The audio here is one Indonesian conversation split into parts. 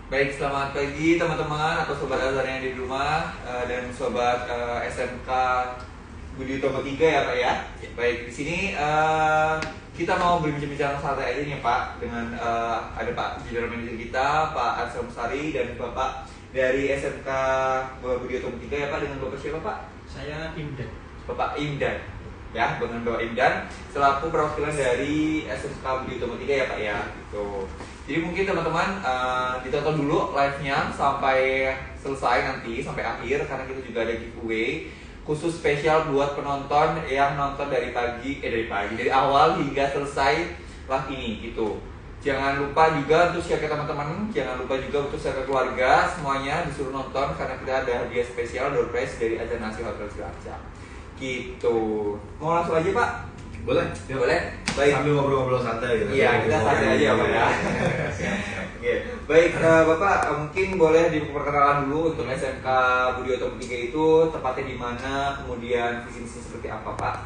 Baik, selamat pagi teman-teman atau sobat Azhar yang ada di rumah dan sobat SMK Budi Utomo 3 ya Pak ya. Baik, di sini kita mau berbincang-bincang santai aja nih Pak dengan ada Pak General Manager kita, Pak Arsal Musari dan Bapak dari SMK Budi Utomo 3 ya Pak, dengan Bapak siapa Pak? Saya Imdan. Bapak Imdan ya, dengan Bapak Imdan selaku perwakilan dari SMK Budi Utomo 3 ya Pak ya, gitu. Jadi mungkin teman-teman ditonton dulu live-nya sampai selesai nanti, sampai akhir, karena kita juga ada giveaway khusus spesial buat penonton yang nonton dari awal hingga selesai live ini gitu. Jangan lupa juga untuk share ke teman-teman, jangan lupa juga untuk share ke keluarga, semuanya disuruh nonton karena kita ada hadiah spesial door prize dari Ajanasi Hotel Cilacap. Gitu. Mau langsung aja Pak? Boleh? Ya, boleh. Baik. Sambil ngobrol-ngobrol santai gitu. Iya, kita santai aja Pak ya. Oke. Baik, Bapak mungkin boleh diperkenalkan dulu untuk SMK Budi Utomo 3 itu tepatnya di mana, kemudian visi misi seperti apa Pak?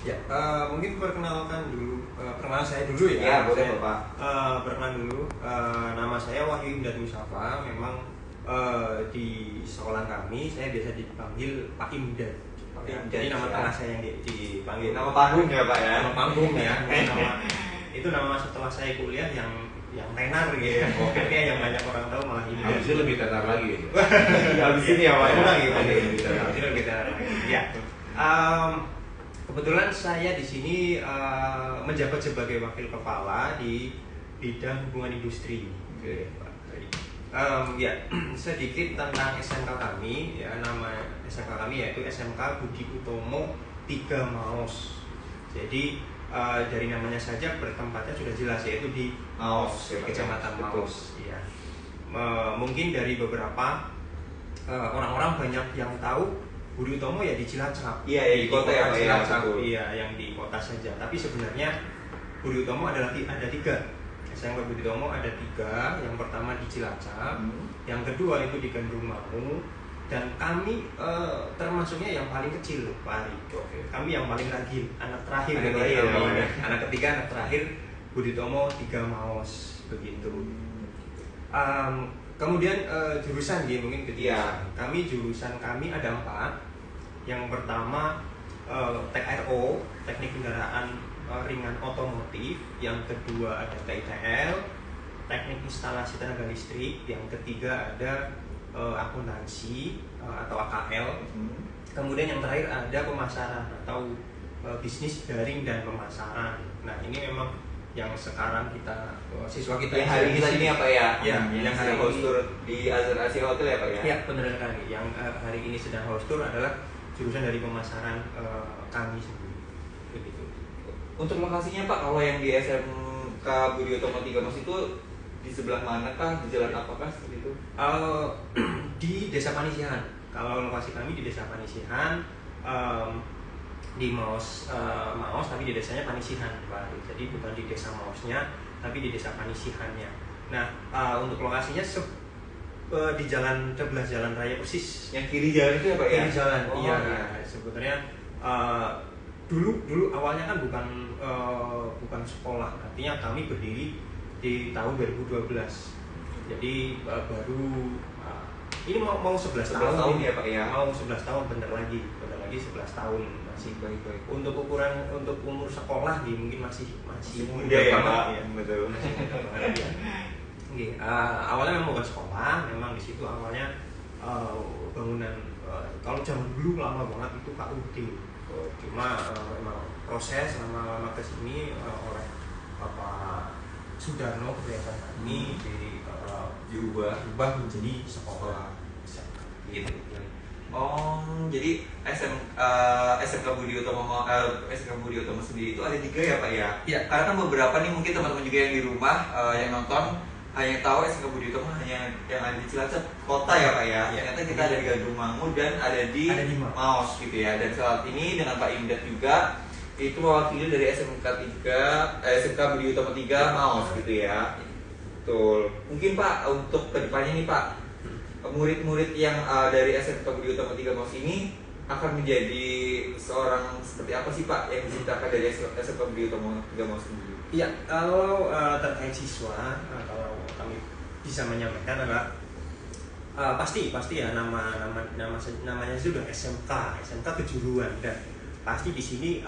Ya, mungkin perkenalkan dulu, perkenalan saya dulu ya. Ya, boleh saya, Bapak. Perkenalan dulu, nama saya Wahyu Imdan Musafa. Memang di sekolah kami saya biasa dipanggil Pak Imdan. Pak Imdan, Jadi nama ya. tengah saya yang dipanggil. Nama panggung ya Pak ya? Nama panggung ya. Itu nama setelah saya kuliah yang tenar gitu. Pokoknya yang banyak orang tahu malah Imdan. Habis ini lebih tenar lagi. Habis ini ya Pak ya? Lebih tenar lagi. Ya. Kebetulan saya di sini menjabat sebagai wakil kepala di bidang hubungan industri. Oke. Ya, sedikit tentang SMK kami. Ya, nama SMK kami yaitu SMK Budi Utomo 3 Maos. Jadi dari namanya saja bertempatnya sudah jelas, yaitu di Maos, ya, Kecamatan betul. Maos. Ya. Mungkin dari beberapa orang-orang banyak yang tahu Budi Utomo ya di Cilacap. Iya, ya, di kota ya, Pak, ya, Cilacap, betul. iya, yang di kota saja. Tapi sebenarnya Budi Utomo ada 3. SMK Budi Utomo ada 3. Yang pertama di Cilacap, yang kedua itu di Gandrung Mau, dan kami termasuknya yang paling kecil, Pak Ari. Kami yang paling rajin, anak terakhir. Anak terakhir, ya. Anak ketiga, anak terakhir Budi Utomo 3 Maos, begitu. Kemudian jurusan ya, mungkin ke Iya. jurusan kami ada 4. Yang pertama TKRO, teknik kendaraan ringan otomotif. Yang kedua ada TITL, teknik instalasi tenaga listrik. Yang ketiga ada akuntansi atau AKL. Kemudian yang terakhir ada pemasaran atau bisnis daring dan pemasaran. Nah, ini memang yang sekarang kita siswa kita Yang hari kita ini apa ya? Ya, yang yang hari sedang host ini. tour di Azhar Asia Hotel ya Pak ya? Ya, benar sekali. Yang hari ini sedang host tour adalah jurusan dari pemasaran kami sendiri. Begitu. Untuk lokasinya Pak, kalau yang di SMK Budi Utomo 3 Maos itu di sebelah mana kah? Di jalan apakah seperti itu? Di Desa Panisihan. Kalau lokasi kami di Desa Panisihan, di Maos, tapi di desanya Panisihan, Pak. Jadi bukan di desa Maosnya, tapi di desa Panisihannya. Nah, untuk lokasinya di jalan sebelah jalan raya persis. Yang kiri jalan itu ya Pak ya? Kiri jalan, Oh, iya. iya. Sebetulnya dulu awalnya kan bukan sekolah. Artinya kami berdiri di tahun 2012. Jadi baru ini mau 11 tahun ya Pak ya? Mau 11 tahun, bentar lagi 11 tahun masih. Baik. Untuk umur sekolah mungkin masih Muda ya Pak? ya. Betul. Awalnya memang bukan sekolah, memang di situ awalnya bangunan kalau zaman dulu lama banget itu KUD. Cuma memang proses lama-lama ke sini oleh Bapak Sudarno kebiasaan kami diubah menjadi sekolah. Gitu. Oh, jadi SMK Budi Utomo sendiri itu ada 3 ya Pak ya? Iya. Karena kan beberapa nih mungkin teman-teman juga yang di rumah yang nonton hanya tahu SMK Budi Utomo hanya yang ada di Cilacap kota ya Pak ya. Iya. Ternyata kita ada di Gandrung Mangu dan ada di Maos gitu ya. Dan saat ini dengan Pak Imdat juga itu mewakili dari SMK Budi Utomo 3 Maos gitu ya. Betul. Mungkin Pak untuk kedepannya nih Pak, murid-murid yang dari SMK Budi Utomo 3 Maos ini akan menjadi seorang seperti apa sih Pak yang diciptakan dari SMK Budi Utomo 3 Maos sendiri? Iya, kalau terkait siswa, kalau kami bisa menyampaikan adalah pasti ya namanya sudah SMK kejuruan, dan pasti di sini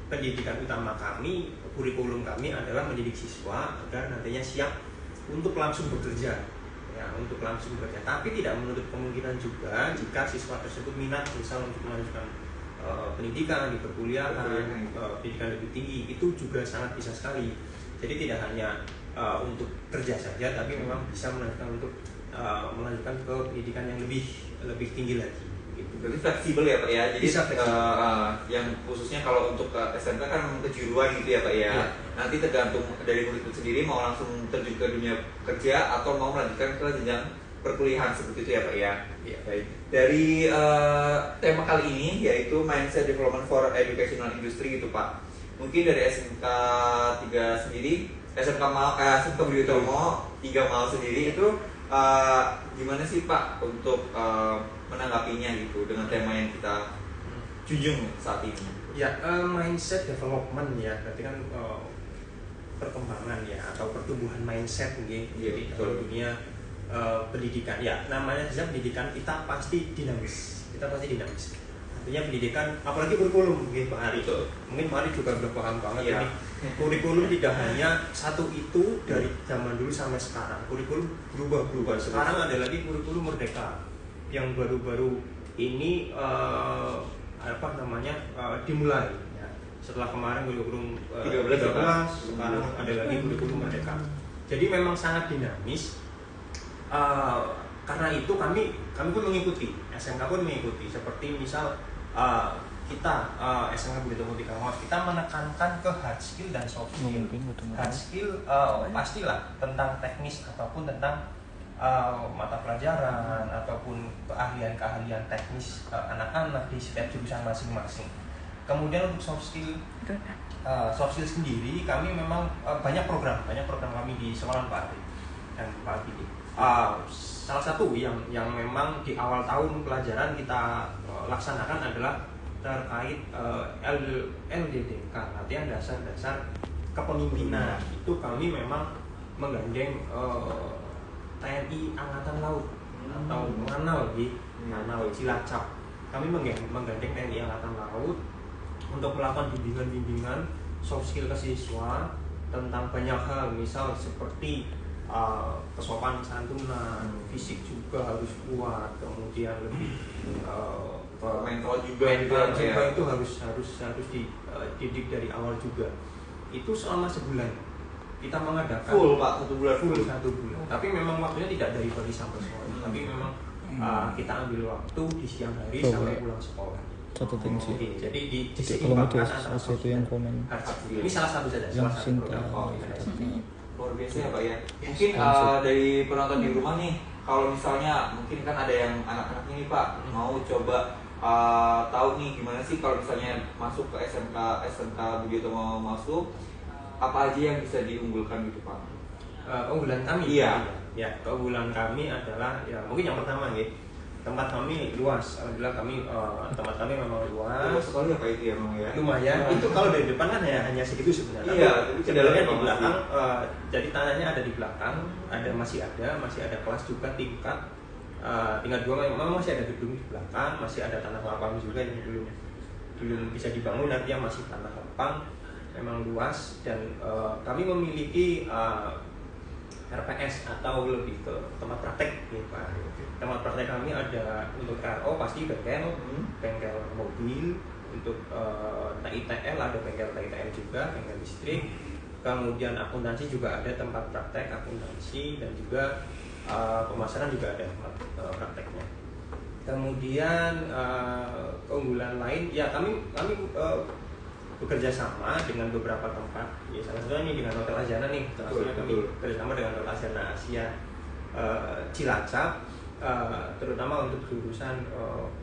pendidikan utama kami, kurikulum kami adalah mendidik siswa agar nantinya siap untuk langsung bekerja, ya, untuk langsung bekerja. Tapi tidak menutup kemungkinan juga jika siswa tersebut minat misal untuk melanjutkan pendidikan di perkuliahan, pendidikan lebih tinggi, itu juga sangat bisa sekali. Jadi tidak hanya untuk kerja saja, tapi memang bisa melanjutkan untuk melanjutkan ke pendidikan yang lebih tinggi lagi. Berarti fleksibel ya Pak ya. Jadi Bisa yang khususnya kalau untuk SMK kan memang kejuruan gitu ya Pak ya. Ya. Nanti tergantung dari murid itu sendiri mau langsung terjun ke dunia kerja atau mau melanjutkan ke jenjang perkuliahan seperti itu ya Pak ya. Ya. Baik. Dari tema kali ini yaitu Mindset Development for Educational Industry gitu Pak. Mungkin dari SMK 3 sendiri, SMK Budi Utomo 3 Mal sendiri itu gimana sih Pak untuk menanggapinya gitu dengan tema yang kita junjung saat ini? Ya, mindset development ya, berarti kan perkembangan ya atau pertumbuhan mindset gitu. Jadi kalau dunia pendidikan ya, namanya saja pendidikan kita pasti dinamis. Artinya pendidikan, apalagi kurikulum mungkin Pak Ari. Mungkin Pak Ari juga udah paham banget ini. Kurikulum tidak hanya satu itu dari zaman dulu sampai sekarang. Kurikulum berubah. Sekarang ada lagi kurikulum merdeka yang baru-baru ini dimulai ya. Setelah kemarin kurikulum 13, sekarang ada lagi kurikulum merdeka. Jadi memang sangat dinamis. Karena itu kami pun mengikuti, SMK pun mengikuti. Seperti misal kita SMK Budi Utomo 3 Mas, kita menekankan ke hard skill dan soft skill. Hard skill pastilah tentang teknis ataupun tentang mata pelajaran ataupun keahlian teknis anak-anak di setiap jurusan masing-masing. Kemudian untuk soft skill sendiri kami memang banyak program kami di sekolah Pak Adi dan Pak Bidi. Salah satu yang memang di awal tahun pelajaran kita laksanakan adalah terkait LDDK, latihan dasar kepemimpinan. Itu kami memang menggandeng TNI Angkatan Laut atau mengenal Cilacap. Kami menggandeng TNI Angkatan Laut untuk melakukan bimbingan soft skill ke siswa tentang banyak hal, misal seperti kesopanan santunan, fisik juga harus kuat, kemudian lebih mental juga itu harus dididik dari awal juga. Itu selama sebulan kita mengadakan full satu bulan. Tapi memang waktunya tidak dari pagi sampai sore, tapi memang kita ambil waktu di siang hari sampai pulang sekolah. Jadi diseimbangkan antara itu yang komen. Ini salah satu saja, salah satu program. Luar biasa ya Pak ya. Mungkin dari penonton di rumah nih, kalau misalnya mungkin kan ada yang anak-anak ini Pak mau coba tahu nih gimana sih kalau misalnya masuk ke SMK Budi Utomo masuk, apa aja yang bisa diunggulkan gitu Pak? Keunggulan kami. Iya. Ya, keunggulan kami adalah ya mungkin yang pertama nih, tempat kami luas. Alhamdulillah tempat kami memang luas. Luas sekali apa itu ya Bang ya? Lumayan. Itu kalau dari depan kan hanya segitu sebenarnya. Iya, tapi sebenarnya di belakang jadi tanahnya ada di belakang, masih ada kelas juga tingkat 2 memang masih ada gedung di belakang, masih ada tanah lapang juga yang belum bisa dibangun, artinya masih tanah lapang, memang luas. Dan kami memiliki RPS atau lebih ke tempat praktek nih Pak. Tempat praktek kami ada untuk RO pasti bengkel mobil, untuk TITL ada bengkel TITL juga, bengkel listrik. Kemudian akuntansi juga ada tempat praktek akuntansi, dan juga pemasaran juga ada prakteknya. Kemudian keunggulan lain ya kami bekerja sama dengan beberapa tempat. Ya, salah satunya ini dengan Hotel Azana nih. Kami bekerja sama dengan Hotel Azana Asia Cilacap, terutama untuk jurusan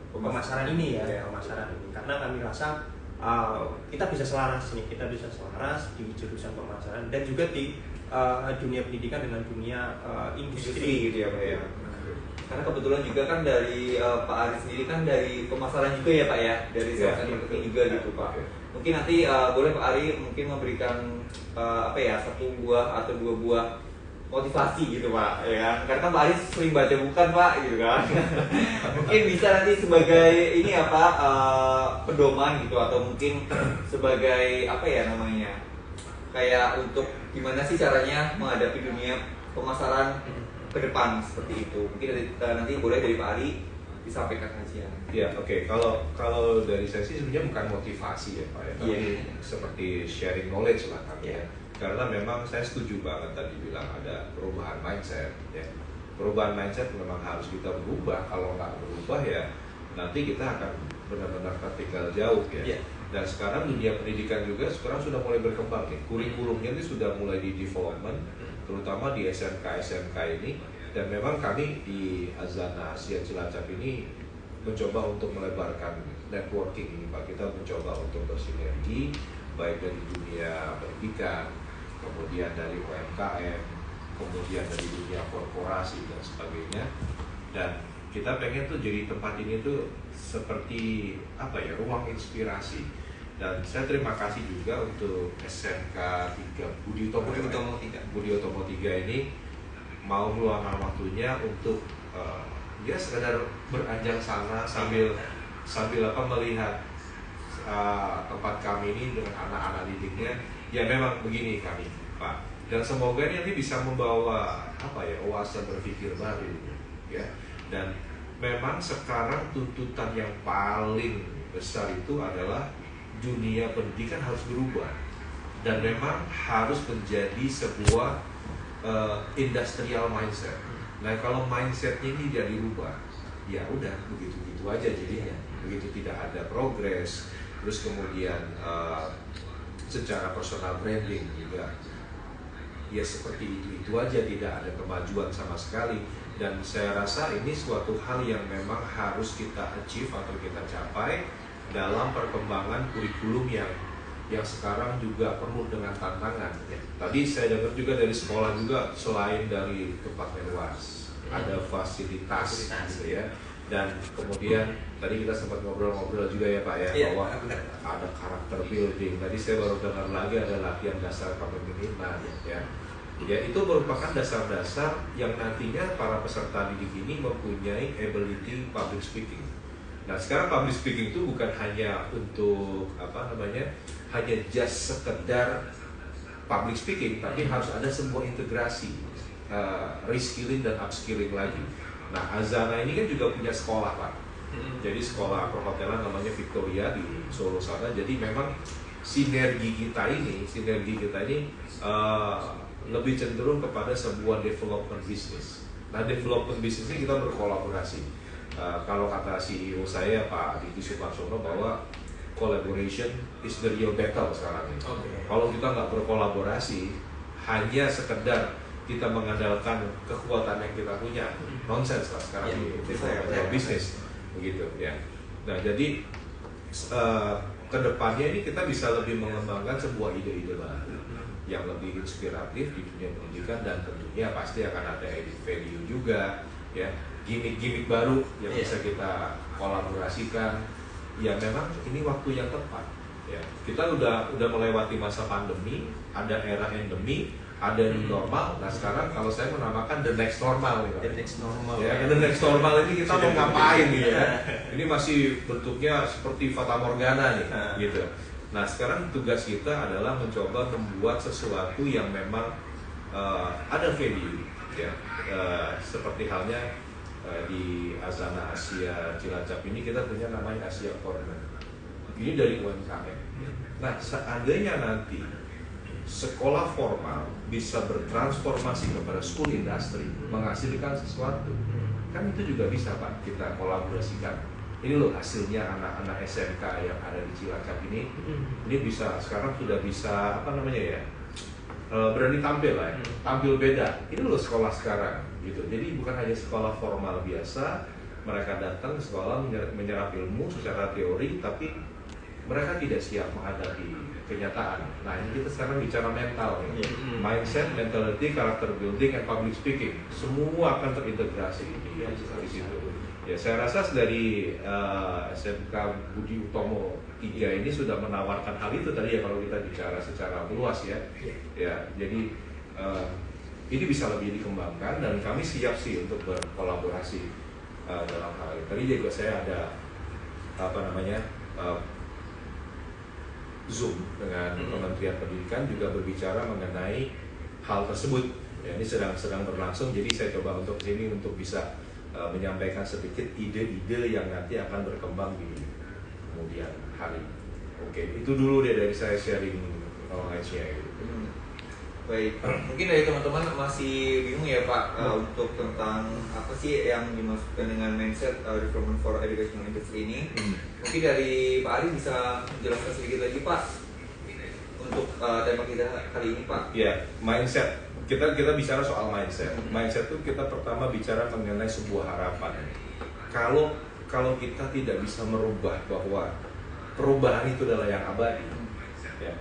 pemasaran ini ya, pemasaran ini. Karena kami rasa kita bisa selaras nih, di jurusan pemasaran dan juga di dunia pendidikan dengan dunia industri gitu ya Pak ya. Karena kebetulan juga kan dari Pak Ari sendiri kan dari pemasaran juga ya Pak ya, dari sales and marketing juga gitu Pak. Mungkin nanti boleh Pak Ari mungkin memberikan 1 buah atau 2 buah motivasi gitu Pak, ya kan? Karena Pak Aris sering baca bukan Pak, gitu kan? Mungkin bisa nanti sebagai ini apa pedoman gitu atau mungkin sebagai apa ya namanya? Kayak untuk gimana sih caranya menghadapi dunia pemasaran ke depan seperti itu. Mungkin nanti boleh dari Pak Ari disampaikan saja. Ya, oke. Kalau dari saya sih sebenarnya bukan motivasi ya Pak ya, tapi seperti sharing knowledge lah kan ya. Karena memang saya setuju banget tadi bilang ada perubahan mindset ya. Perubahan mindset memang harus kita berubah. Kalau nggak berubah ya nanti kita akan benar-benar tertinggal jauh ya. Dan sekarang dunia pendidikan juga sekarang sudah mulai berkembang nih. Kurikulumnya ini sudah mulai di development, terutama di SMK ini. Dan memang kami di Azana Asia Cilacap ini mencoba untuk melebarkan networking ini Pak. Kita mencoba untuk bersinergi baik dari dunia pendidikan, kemudian dari UMKM, kemudian dari dunia korporasi dan sebagainya. Dan kita pengen tuh jadi tempat ini tuh seperti apa ya, ruang inspirasi. Dan saya terima kasih juga untuk SMK 3 Budi Utomo 3 ini mau meluangkan waktunya untuk ya sekedar beranjak sana sambil melihat tempat kami ini dengan anak-anak didiknya. Ya memang begini kami Pak, dan semoga ini bisa membawa apa ya, oase berpikir baru ya. Dan memang sekarang tuntutan yang paling besar itu adalah dunia pendidikan harus berubah dan memang harus menjadi sebuah industrial mindset. Nah kalau mindsetnya ini tidak dirubah, ya udah begitu-begitu aja jadinya. Begitu tidak ada progres, terus kemudian secara personal branding juga ya seperti itu aja, tidak ada kemajuan sama sekali. Dan saya rasa ini suatu hal yang memang harus kita achieve atau kita capai dalam perkembangan kurikulum yang sekarang juga penuh dengan tantangan. Tadi saya dengar juga dari sekolah juga, selain dari tempatnya luas, ada fasilitas gitu ya. Dan kemudian tadi kita sempat ngobrol-ngobrol juga ya Pak ya, bahwa ada karakter building. Tadi saya baru dengar lagi ada latihan dasar kepemimpinan ya. Ya itu merupakan dasar-dasar yang nantinya para peserta didik ini mempunyai ability public speaking. Nah sekarang public speaking itu bukan hanya untuk hanya just sekedar public speaking, tapi harus ada sebuah integrasi, reskilling dan upskilling lagi. Nah Azana ini kan juga punya sekolah Pak, jadi sekolah perhotelan namanya Victoria di Solo sana. Jadi memang sinergi kita ini lebih cenderung kepada sebuah development business. Nah development business ini kita berkolaborasi. Kalau kata CEO saya Pak Diki Sumarsono bahwa collaboration is the real battle sekarang ini. Kalau kita nggak berkolaborasi, hanya sekedar kita mengandalkan kekuatan yang kita punya, nonsense lah sekarang di bisnis, begitu ya. Nah jadi kedepannya ini kita bisa lebih mengembangkan sebuah ide-ide baru yang lebih inspiratif di dunia pendidikan, dan tentunya pasti akan ada added value juga ya, gimmick-gimmick baru yang bisa kita kolaborasikan. Ya memang ini waktu yang tepat ya. Kita udah melewati masa pandemi, ada era endemi, ada new normal. Nah sekarang kalau saya menamakan the next normal nih, The next normal. Ya, the next normal ini kita mau ngapain nih ya? Ini masih bentuknya seperti fata morgana nih, gitu. Nah sekarang tugas kita adalah mencoba membuat sesuatu yang memang ada value ya. Seperti halnya di Azana Asia Cilacap ini kita punya namanya Asia Corner. Ini dari UMKM. Nah seandainya nanti sekolah formal bisa bertransformasi kepada school industry, menghasilkan sesuatu, kan itu juga bisa Pak kita kolaborasikan. Ini loh hasilnya anak-anak SMK yang ada di Cilacap ini bisa sekarang sudah bisa berani tampil lah, tampil beda. Ini loh sekolah sekarang gitu. Jadi bukan hanya sekolah formal biasa, mereka datang ke sekolah menyerap ilmu secara teori, tapi mereka tidak siap menghadapi kenyataan. Nah ini kita sekarang bicara mental, mindset, mentality, character building, and public speaking. Semua akan terintegrasi di situ. Ya saya rasa dari SMK Budi Utomo 3 ini sudah menawarkan hal itu tadi ya, kalau kita bicara secara luas ya. Ya jadi ini bisa lebih dikembangkan dan kami siap sih untuk berkolaborasi dalam hal ini. Tadi juga saya ada Zoom dengan Kementerian Pendidikan juga berbicara mengenai hal tersebut. Ya, ini sedang berlangsung, jadi saya coba untuk sini untuk bisa menyampaikan sedikit ide-ide yang nanti akan berkembang di kemudian hari. Oke, itu dulu deh dari saya sharing knowledge-nya gitu. Baik, mungkin dari teman-teman masih bingung ya Pak untuk tentang apa sih yang dimaksudkan dengan mindset development for educational industry ini. Mungkin dari Pak Ari bisa menjelaskan sedikit lagi Pak untuk tema kita kali ini Pak. Ya, mindset. Kita bicara soal mindset. Mindset itu kita pertama bicara mengenai sebuah harapan. Kalau kita tidak bisa merubah bahwa perubahan itu adalah yang abadi, ya,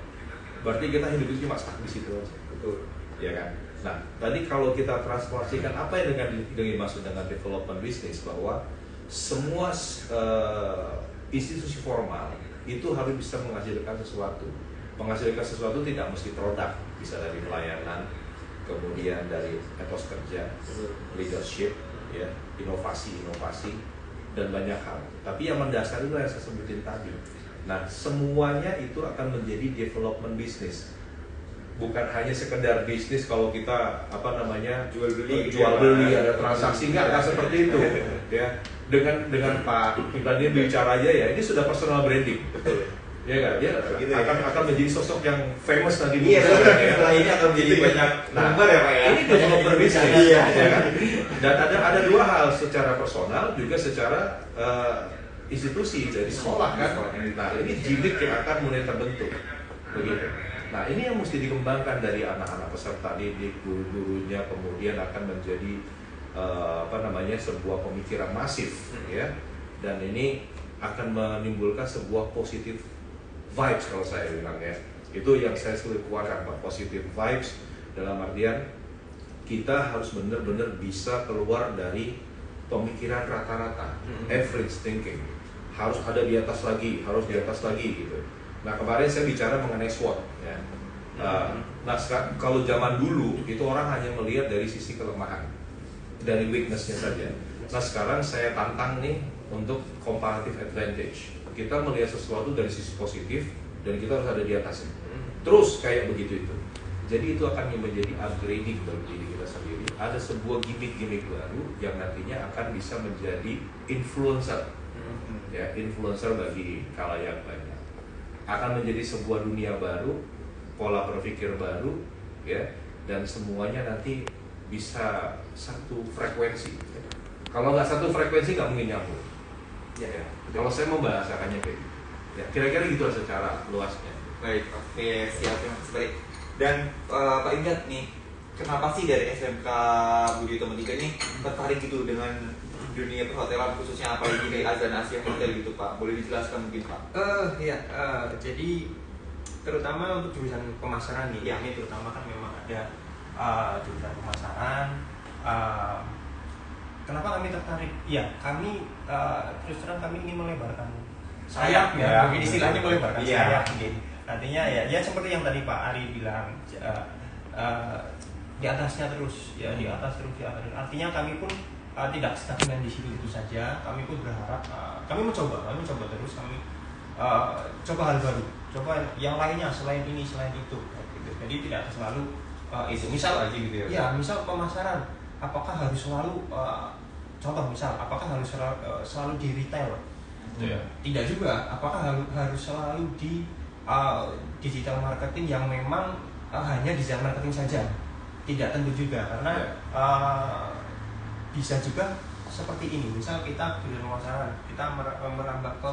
berarti kita hidup itu cuma stuck di situ aja. Betul. Ya kan? Nah, tadi kalau kita transformasikan apa yang dengan dimaksud dengan development bisnis, bahwa semua institusi formal itu harus bisa menghasilkan sesuatu. Menghasilkan sesuatu tidak mesti produk, bisa dari pelayanan, kemudian dari etos kerja, leadership, ya, inovasi dan banyak hal. Tapi yang mendasar itu yang saya sebutin tadi. Nah, semuanya itu akan menjadi development bisnis. Bukan hanya sekedar bisnis kalau kita jual beli ada transaksi, enggak seperti itu. Ya, dengan Pak Iqbal ini bicara aja ya, ini sudah personal branding. Ya kan? Dia akan menjadi sosok yang famous nanti. Iya, setelah ini akan menjadi banyak number ya Pak ya. Ini developer bisnis. Iya. Ya kan? Dan ada dua hal, secara personal juga secara institusi, dari sekolah kan. Nah, ini jilid yang akan mulai terbentuk. Begitu. Nah, ini yang mesti dikembangkan dari anak-anak peserta didik, guru-gurunya, kemudian akan menjadi sebuah pemikiran masif, ya. Dan ini akan menimbulkan sebuah positive vibes kalau saya bilang ya. Itu yang saya selalu keluarkan, Pak, positive vibes dalam artian kita harus benar-benar bisa keluar dari pemikiran rata-rata, average thinking. Harus ada di atas lagi, gitu. Nah, kemarin saya bicara mengenai SWOT ya. Nah, kalau zaman dulu itu orang hanya melihat dari sisi kelemahan, dari weakness-nya saja. Nah, sekarang saya tantang nih untuk comparative advantage. Kita melihat sesuatu dari sisi positif dan kita harus ada di atasnya. Terus kayak begitu itu. Jadi itu akan menjadi upgrading bagi diri kita sendiri. Ada sebuah gimmick-gimmick baru yang nantinya akan bisa menjadi influencer. Ya, influencer bagi khalayak banyak. Akan menjadi sebuah dunia baru, pola berpikir baru, ya, dan semuanya nanti bisa satu frekuensi. Kalau nggak satu frekuensi nggak mungkin nyambung. Ya. Kalau saya membahasakannya kayak gitu. Ya, kira-kira gitu secara luasnya. Baik, oke, siap, terima kasih baik. Dan Pak Ingat nih, kenapa sih dari SMK Budi Utomo 3 ini tertarik gitu dengan dunia perhotelan, khususnya apalagi di Azan Asia Hotel gitu Pak? Boleh dijelaskan mungkin Pak? Jadi terutama untuk jurusan pemasaran nih, ini terutama kan memang ada jurusan pemasaran. Kenapa kami tertarik? Ya, kami terus terang kami ingin melebarkan sayap ya, mungkin istilahnya melebarkan sayap mungkin. Artinya ya seperti yang tadi Pak Ari bilang, di atasnya terus, ya di atas terus. Artinya kami pun tidak stagnan di situ itu saja. Kami pun berharap, kami mencoba terus, kami coba hal baru, coba yang lainnya selain ini, selain itu. Gitu. Jadi tidak selalu itu. Misal aja gitu ya. Ya, misal pemasaran, apakah harus selalu contoh misal, apakah harus selalu di retail? Tidak juga. Apakah harus selalu di digital marketing yang memang hanya digital marketing saja? Tidak tentu juga, karena bisa juga seperti ini. Misal kita di pemasaran, kita merambah ke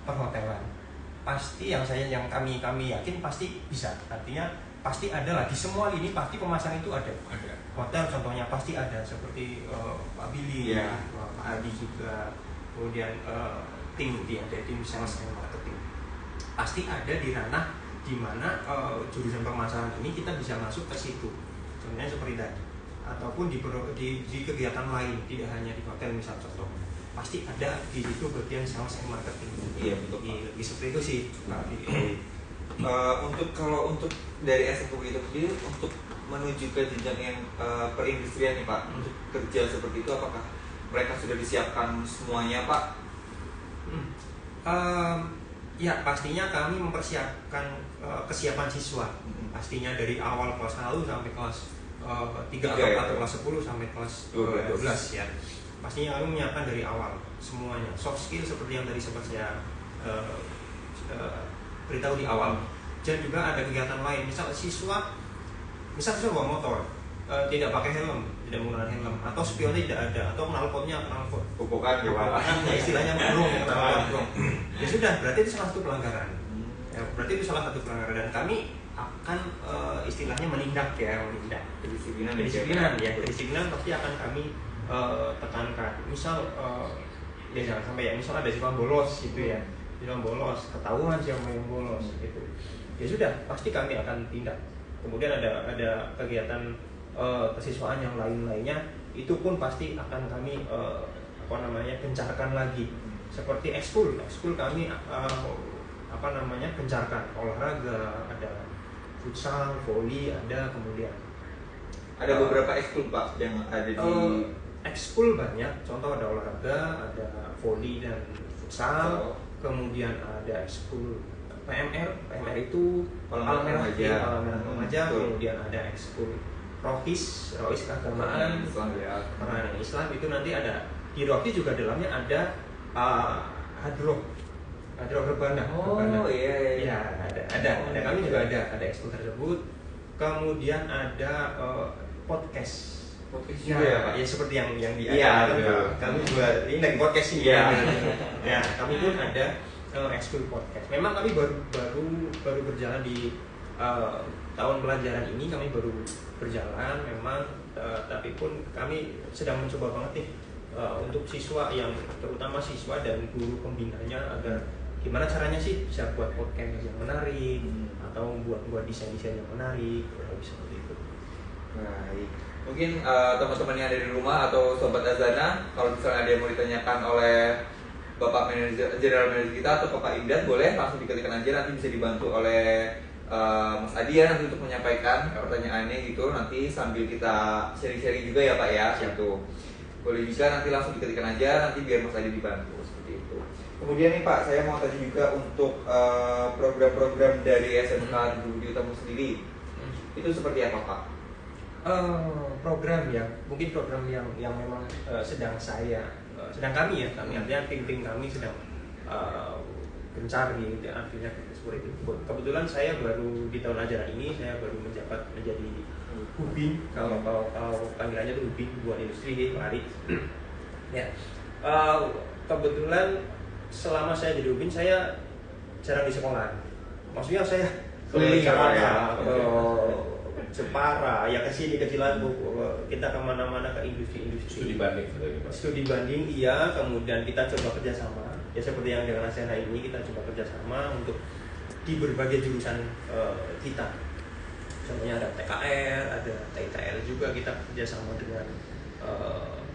perhotelan. Pasti yang kami yakin pasti bisa. Artinya pasti ada lah di semua lini, pasti pemasaran itu ada. Hotel contohnya pasti ada, seperti Pak Billy, Pak Adi juga, kemudian ada tim sales and marketing. Pasti ada di ranah di mana jurusan pemasaran ini kita bisa masuk ke situ. Contohnya seperti tadi, ataupun di kegiatan lain, tidak hanya di hotel misal contoh. Pasti ada di situ bagian sales and marketing. Iya, betul. Seperti itu sih. Untuk dari SMK itu sendiri, untuk menuju ke jenjang yang perindustrian nih Pak, untuk kerja seperti itu apakah mereka sudah disiapkan semuanya Pak? Ya pastinya kami mempersiapkan kesiapan siswa. Pastinya dari awal kelas 1 sampai kelas 3 atau kelas 10 sampai kelas 12 ya. Pastinya kami menyiapkan dari awal semuanya. Soft skill seperti yang tadi sempat saya beritahu di awal. Dan juga ada kegiatan lain. Misal siswa bawa motor, tidak pakai helm, tidak menggunakan helm, atau spionnya tidak ada, atau knalpotnya knalpot. Bukan ya istilahnya mebrong. Ya sudah, berarti itu salah satu pelanggaran. Ya, berarti itu salah satu pelanggaran dan kami akan istilahnya menindak. Kedisiplinan pasti akan kami tekankan. Misal ya jangan sampai ya, misal ada siswa bolos gitu ya, siswa bolos, ketahuan siapa yang bolos gitu. Ya sudah, pasti kami akan tindak. Kemudian ada kegiatan kesiswaan yang lainnya, itu pun pasti akan kami gencarkan lagi. Seperti ekskul kami gencarkan olahraga, ada futsal, voli, ada kemudian ada beberapa ekskul Pak yang ada di ekskul banyak. Contoh ada olahraga, ada voli dan futsal, kemudian ada ekskul PMR itu Palang Merah Remaja, kemudian ada ekskul Rohis keagamaan, pengajian Islam itu nanti ada di Rohis juga dalamnya ada hadroh rebana. Iya, ada kami juga ada ekskul tersebut. Kemudian ada podcast juga ya Pak? Ya seperti yang diadakan. Kami juga ini lagi podcast ini. Ya, kami pun ada ekskul podcast. Memang kami baru berjalan di tahun pelajaran ini, kami baru berjalan memang, tapi pun kami sedang mencoba banget nih untuk siswa, yang terutama siswa dan guru pembinanya, agar gimana caranya sih bisa buat podcast yang menarik atau buat desain-desain yang menarik, seperti itu. Baik. Mungkin teman-teman yang ada di rumah atau sobat Azana, kalau misalnya ada yang mau ditanyakan oleh Bapak General Manager kita atau Bapak Imdan, boleh langsung diketikkan aja, nanti bisa dibantu oleh Mas Adi ya nanti untuk menyampaikan pertanyaannya gitu, nanti sambil kita sharing-sharing juga ya Pak ya. Gitu. Boleh juga nanti langsung diketikkan aja, nanti biar Mas Adi dibantu seperti itu. Kemudian nih Pak, saya mau tanya juga untuk program-program dari SMK Budi Utomo sendiri, itu seperti apa Pak? Program yang memang sedang kami artinya tim kami sedang gencar gitu, artinya seperti itu. Kebetulan saya baru di tahun ajaran ini saya baru menjabat menjadi Hubin, kalau panggilannya itu Hubin buat industri Pak Ari. Ya, kebetulan selama saya jadi Hubin saya jarang di sekolah. Maksudnya saya keliling ke Jepara, ya ke sini ke Cilandak, kita kemana-mana ke industri. Studi banding, iya. Kemudian kita coba kerjasama, ya seperti yang dengan Asena ini kita coba kerjasama untuk di berbagai jurusan kita. Contohnya ada TKR, ada TITL juga, kita kerjasama dengan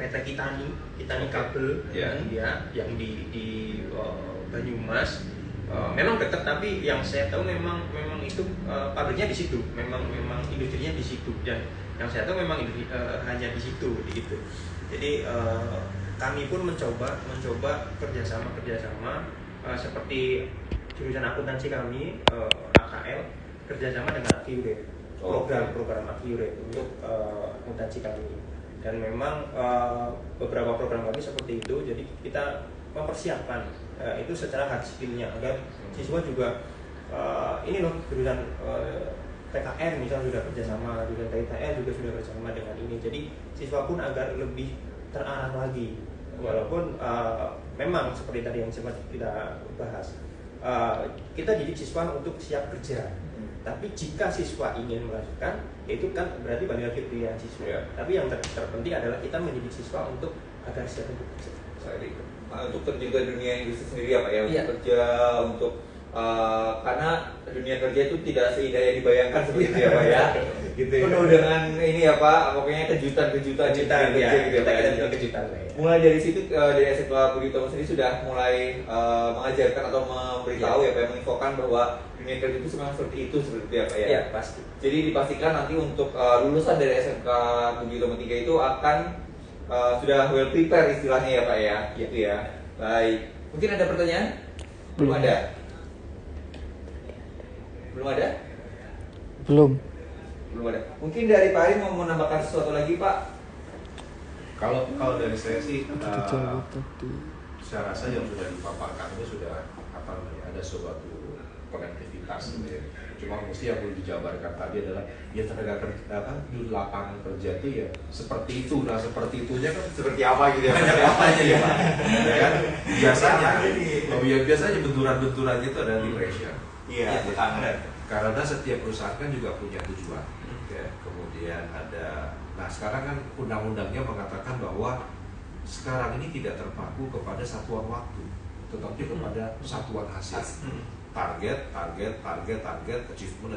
PT Kitani Kabel, ya, yang di Banyumas. Memang dekat, tapi yang saya tahu memang itu pabriknya di situ, memang industrinya di situ, dan yang saya tahu memang hanya di situ gitu. Jadi kami pun mencoba kerjasama seperti jurusan akuntansi kami AKL kerjasama dengan Accurate, program Accurate untuk akuntansi kami, dan memang beberapa program kami seperti itu. Jadi kita mempersiapkan itu secara hard skill-nya agar siswa juga ini loh jurusan TKR misalnya sudah kerjasama, jurusan TITL juga sudah kerjasama dengan ini. Jadi siswa pun agar lebih terarah lagi, walaupun memang seperti tadi yang sempat kita bahas, kita didik siswa untuk siap kerja. Tapi jika siswa ingin melanjutkan, itu kan berarti balik lagi pilihan siswa. Tapi yang terpenting adalah kita mendidik siswa untuk agar siap untuk kerja. Untuk terjun ke dunia industri sendiri ya Pak ya, untuk kerja, untuk karena dunia kerja itu tidak seindah yang dibayangkan seperti itu ya Pak ya. Gitu ya. Penuh dengan ini ya Pak, pokoknya kejutan-kejutan di dunia ya, kerja gitu ya, kita Pak. bikin kejutan lah ya. Mulai dari situ dari SMK Budi Utomo sendiri sudah mulai mengajarkan atau memberitahu ya Pak, menginfokan bahwa dunia kerja itu memang seperti itu ya Pak ya. Iya, pasti. Jadi dipastikan nanti untuk lulusan dari SMK Budi Utomo 3 itu akan sudah well prepare istilahnya ya Pak ya. Gitu ya. Baik. Mungkin ada pertanyaan? Belum ada. Belum ada? Belum. Belum ada. Mungkin dari Pak Ari mau menambahkan sesuatu lagi Pak? Kalau dari saya sih, Dijawab tadi. saya rasa yang sudah dipaparkan itu sudah ada suatu konektivitas gitu ya. Cuma mesti yang perlu dijabarkan tadi adalah ya tenaga kerja di lapangan kerja itu ya seperti itu. Nah seperti itunya kan Seperti apa gitu ya? banyak apanya ya Pak. Ya kan biasanya benturan-benturannya itu ada di pressure. Iya, benar. Karena setiap perusahaan kan juga punya tujuan. Ya. Kemudian ada, nah sekarang kan undang-undangnya mengatakan bahwa sekarang ini tidak terpaku kepada satuan waktu, tetapi kepada satuan hasil. Target, achievement.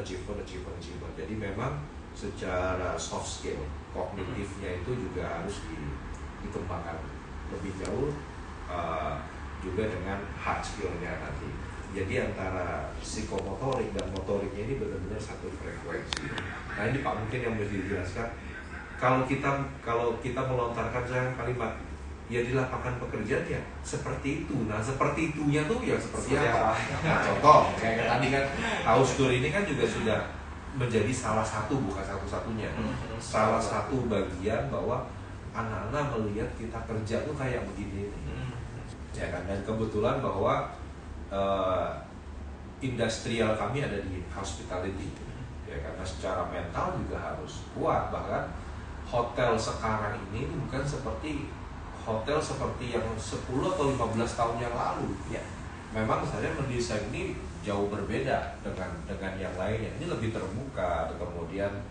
Jadi memang secara soft skill, kognitifnya itu juga harus dikembangkan lebih jauh, juga dengan hard skillnya nanti. Jadi antara psikomotorik dan motoriknya ini benar-benar satu frekuensi. Nah ini Pak mungkin yang mesti dijelaskan. Kalau kita melontarkan kalimat ya di lapangan pekerjaan ya seperti itu. Nah seperti itunya tuh ya seperti apa? Nah, contoh kayak tadi kan house tour ini kan juga sudah menjadi salah satu, bukan satu-satunya, salah satu bagian bahwa anak-anak melihat kita kerja tuh kayak begini, ya kan? Dan kebetulan bahwa industrial kami ada di hospitality, ya karena secara mental juga harus kuat. Bahkan hotel sekarang ini bukan seperti hotel seperti yang 10 atau 15 tahun yang lalu. Ya. Memang saya mendesain ini jauh berbeda dengan yang lainnya. Ini lebih terbuka, kemudian